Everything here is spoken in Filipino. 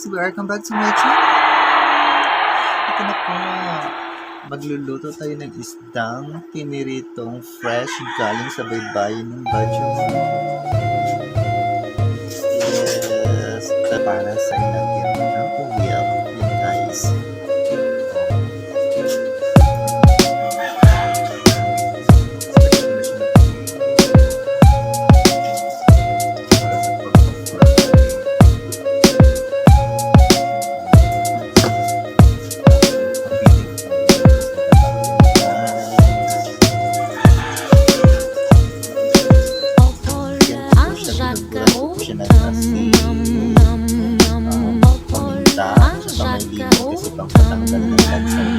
guys! Welcome back to my channel! Ito na po, magluluto tayo ng isdang piniritong fresh galing sa baybayin ng Baguio. Yes, para sa ilagyan ng uwil. Yan guys. Paminta sa pamilya kasi pang patanggal ng lansang